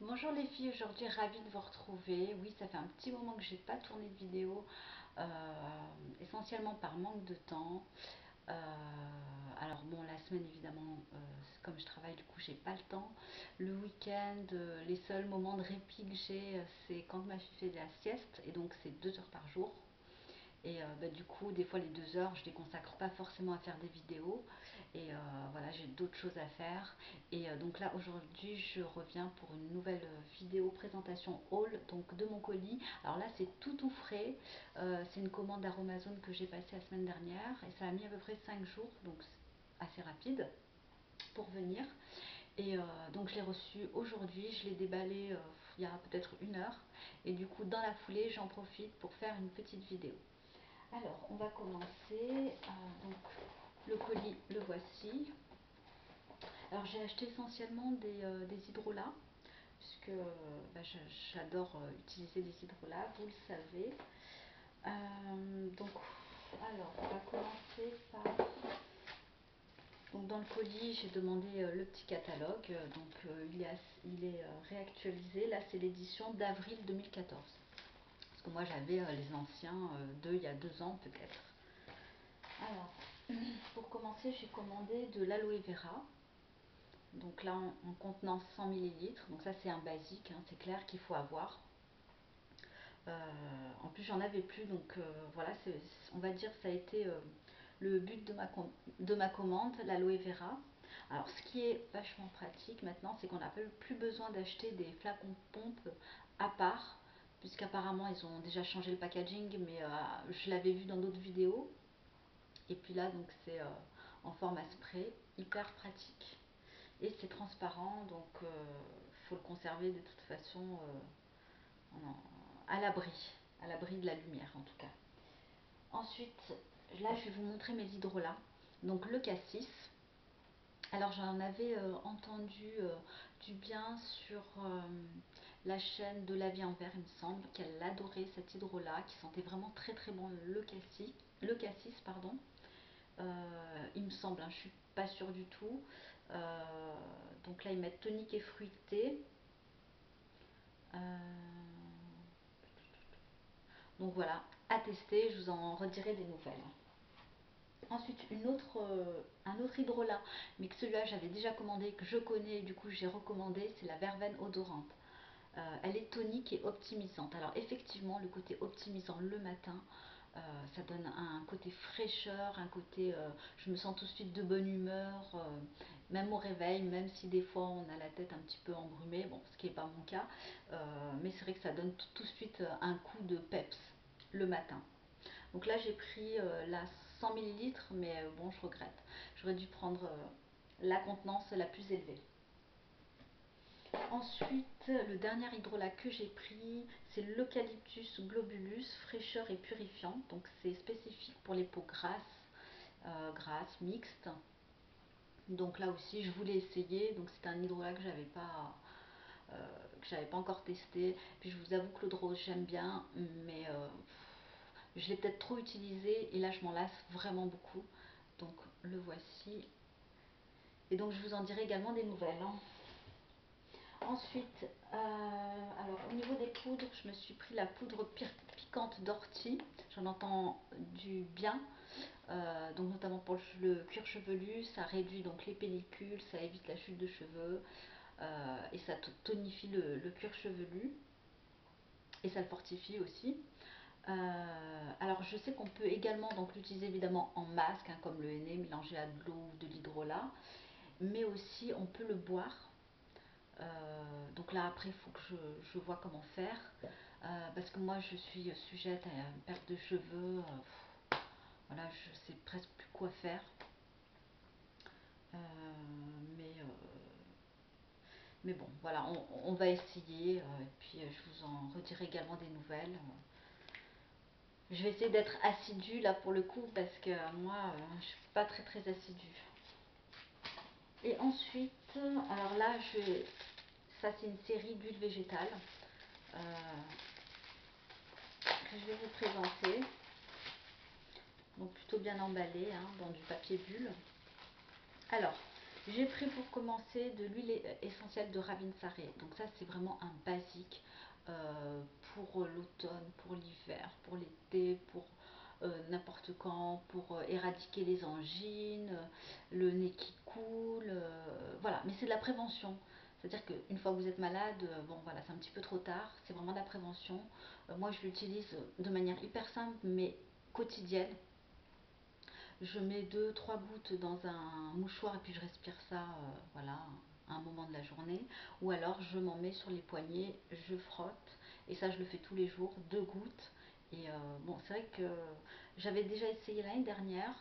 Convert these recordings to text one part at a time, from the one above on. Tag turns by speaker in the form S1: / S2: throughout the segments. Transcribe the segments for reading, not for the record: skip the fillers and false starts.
S1: Bonjour les filles, aujourd'hui ravie de vous retrouver. Oui, ça fait un petit moment que j'ai pas tourné de vidéo, euh, essentiellement par manque de temps. Euh, alors bon, la semaine évidemment, comme je travaille, du coup j'ai pas le temps. Le week-end, les seuls moments de répit que j'ai, c'est quand ma fille fait de la sieste, et donc c'est 2 heures par jour. Et du coup, des fois, les 2 heures, je les consacre pas forcément à faire des vidéos. Et voilà, j'ai d'autres choses à faire. Et donc là, aujourd'hui, je reviens pour une nouvelle vidéo présentation haul donc de mon colis. Alors là, c'est tout frais. C'est une commande d'Aromazone que j'ai passée la semaine dernière. Et ça a mis à peu près 5 jours, donc assez rapide pour venir. Et donc je l'ai reçu aujourd'hui, je l'ai déballé il y a peut-être 1 heure. Et du coup, dans la foulée, j'en profite pour faire une petite vidéo. Alors, on va commencer. Donc, le colis, le voici. Alors, j'ai acheté essentiellement des hydrolats, puisque j'adore utiliser des hydrolats, vous le savez. Donc, alors, on va commencer par. Donc, dans le colis, j'ai demandé le petit catalogue. Il est réactualisé. Là, c'est l'édition d'avril 2014. Parce que moi, j'avais les anciens il y a 2 ans peut-être. Alors, pour commencer, j'ai commandé de l'aloe vera. Donc là, en contenant 100 millilitres. Donc ça, c'est un basique, hein, c'est clair qu'il faut avoir. En plus, j'en avais plus. Donc voilà, on va dire ça a été le but de ma commande, l'aloe vera. Alors, ce qui est vachement pratique maintenant, c'est qu'on n'a plus besoin d'acheter des flacons pompe à part, puisqu'apparemment, ils ont déjà changé le packaging, mais je l'avais vu dans d'autres vidéos. Et puis là, donc c'est en format spray, hyper pratique. Et c'est transparent, donc faut le conserver de toute façon à l'abri de la lumière en tout cas. Ensuite, là je vais vous montrer mes hydrolats. Donc le cassis. Alors j'en avais entendu du bien sur la chaîne de La Vie en Vert, il me semble qu'elle adorait cet hydrolat, qui sentait vraiment très bon le cassis pardon. Il me semble, hein, je suis pas sûre du tout. Donc là, ils mettent tonique et fruité. Euh, donc voilà, à tester, je vous en redirai des nouvelles. Ensuite, un autre hydrolat, mais que celui-là j'avais déjà commandé, que je connais, et du coup j'ai recommandé, c'est la verveine odorante. Elle est tonique et optimisante. Alors effectivement, le côté optimisant le matin, ça donne un côté fraîcheur, un côté je me sens tout de suite de bonne humeur, même au réveil, même si des fois on a la tête un petit peu embrumée, bon, ce qui n'est pas mon cas, mais c'est vrai que ça donne tout de suite un coup de peps le matin. Donc là j'ai pris la 100 millilitres, mais bon, je regrette. J'aurais dû prendre la contenance la plus élevée. Ensuite, le dernier hydrolat que j'ai pris, c'est l'Eucalyptus globulus, fraîcheur et purifiant. Donc c'est spécifique pour les peaux grasses, mixtes. Donc là aussi, je voulais essayer. Donc c'est un hydrolat que j'avais pas encore testé. Puis je vous avoue que l'eau de rose j'aime bien, mais je l'ai peut-être trop utilisé et là je m'en lasse vraiment beaucoup. Donc le voici. Et donc je vous en dirai également des nouvelles, hein. Ensuite, alors au niveau des poudres, je me suis pris la poudre piquante d'ortie. J'en entends du bien, donc notamment pour le cuir chevelu, ça réduit donc les pellicules, ça évite la chute de cheveux et ça tonifie le cuir chevelu et ça le fortifie aussi. Alors je sais qu'on peut également donc l'utiliser évidemment en masque, hein, comme le henné mélangé à de l'eau ou de l'hydrolat, mais aussi on peut le boire. Donc là après il faut que je vois comment faire parce que moi je suis sujette à une perte de cheveux, voilà, je sais presque plus quoi faire. Euh, mais, euh, mais bon voilà, on va essayer et puis je vous en redirai également des nouvelles. Je vais essayer d'être assidue là pour le coup parce que moi je suis pas très assidue. Et ensuite, alors là ça c'est une série d'huile végétale euh, que je vais vous présenter. Donc plutôt bien emballé, hein, dans du papier bulle. Alors, J'ai pris pour commencer de l'huile essentielle de Ravinsari. Donc ça c'est vraiment un basique pour l'automne, pour l'hiver, pour l'été, pour n'importe quand, pour éradiquer les angines, le nez qui coule, voilà. Mais c'est de la prévention. C'est-à-dire qu'une fois que vous êtes malade, bon voilà, c'est un petit peu trop tard, c'est vraiment de la prévention. Moi je l'utilise de manière hyper simple mais quotidienne. Je mets deux trois gouttes dans un mouchoir et puis je respire ça, voilà, à un moment de la journée. Ou alors je m'en mets sur les poignets, je frotte. Et ça, je le fais tous les jours, 2 gouttes. Et bon, c'est vrai que j'avais déjà essayé l'année dernière.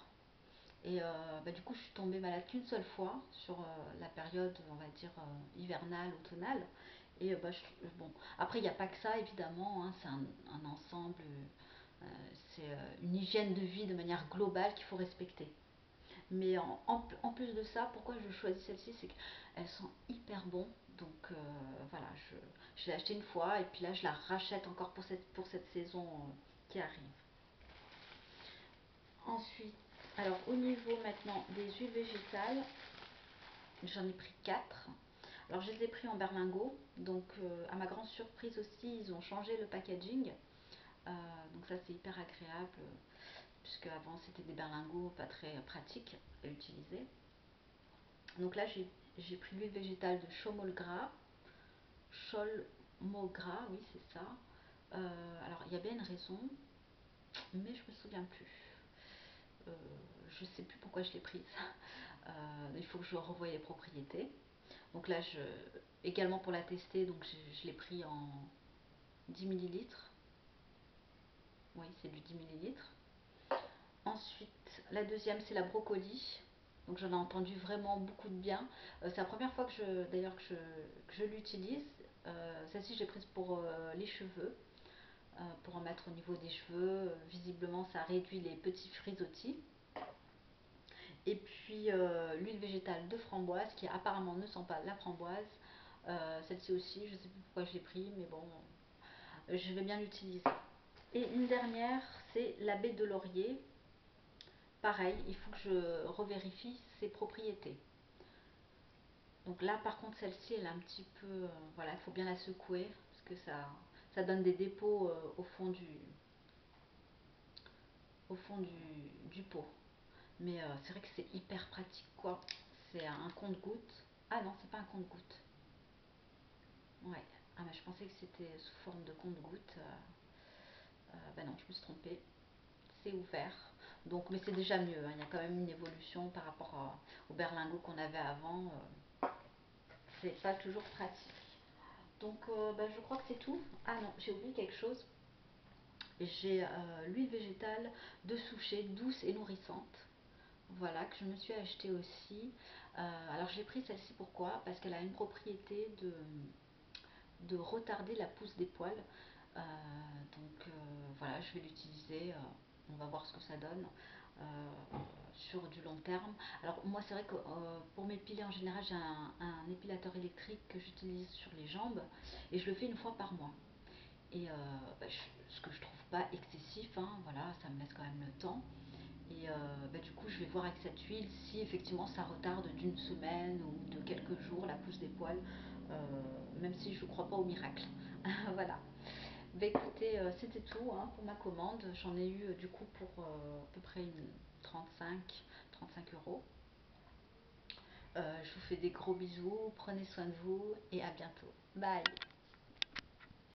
S1: Et bah, du coup, je suis tombée malade qu'une seule fois sur la période, on va dire, hivernale, automnale. Et bah, bon, après, il n'y a pas que ça, évidemment, hein, c'est un ensemble, c'est une hygiène de vie de manière globale qu'il faut respecter. Mais en plus de ça, pourquoi je choisis celle-ci, c'est qu'elles sont hyper bon. Donc voilà, je l'ai acheté une fois et puis là, je la rachète encore pour cette saison qui arrive. Ensuite, alors au niveau maintenant des huiles végétales, j'en ai pris 4. Alors je les ai pris en berlingot, donc à ma grande surprise aussi, ils ont changé le packaging. Donc ça c'est hyper agréable, puisque avant c'était des berlingots pas très pratiques à utiliser. Donc là j'ai pris l'huile végétale de Cholmogras, Cholmogras, oui c'est ça. Alors il y a bien une raison, mais je me souviens plus. Euh, je sais plus pourquoi je l'ai prise. Il faut que je revoie les propriétés. Donc là, également pour la tester, donc je l'ai pris en 10 millilitres. Oui, c'est du 10 millilitres. Ensuite, la deuxième, c'est la brocoli. Donc j'en ai entendu vraiment beaucoup de bien. C'est la première fois d'ailleurs que je l'utilise. Celle-ci, j'ai prise pour les cheveux, pour en mettre au niveau des cheveux. Visiblement, ça réduit les petits frisottis. Et puis l'huile végétale de framboise qui apparemment ne sent pas la framboise. Celle-ci aussi, je ne sais plus pourquoi je l'ai pris, mais bon, je vais bien l'utiliser. Et une dernière, c'est la baie de laurier. Pareil, il faut que je revérifie ses propriétés. Donc là, par contre, celle-ci, elle est un petit peu, voilà, il faut bien la secouer parce que ça donne des dépôts au fond du pot. Mais c'est vrai que c'est hyper pratique, quoi. C'est un compte-gouttes. Ah non, c'est pas un compte-gouttes. Ouais. Ah mais je pensais que c'était sous forme de compte-gouttes. Bah non, je me suis trompée. C'est ouvert. Donc, mais c'est déjà mieux, hein. Il y a quand même une évolution par rapport au berlingot qu'on avait avant. C'est pas toujours pratique. Donc, bah, je crois que c'est tout. Ah non, j'ai oublié quelque chose. J'ai l'huile végétale de Souchet, douce et nourrissante. Voilà, que je me suis acheté aussi. Alors j'ai pris celle-ci pourquoi? Parce qu'elle a une propriété de retarder la pousse des poils. Donc voilà, je vais l'utiliser. On va voir ce que ça donne sur du long terme. Alors moi c'est vrai que pour m'épiler en général j'ai un épilateur électrique que j'utilise sur les jambes et je le fais une fois par mois. Et bah, ce que je trouve pas excessif, hein, voilà, ça me laisse quand même le temps. Et bah, du coup, je vais voir avec cette huile si effectivement ça retarde d'une semaine ou de quelques jours la pousse des poils, même si je ne crois pas au miracle. Voilà. Bah, écoutez, c'était tout hein, pour ma commande. J'en ai eu du coup pour à peu près 35 euros. Je vous fais des gros bisous, prenez soin de vous et à bientôt. Bye!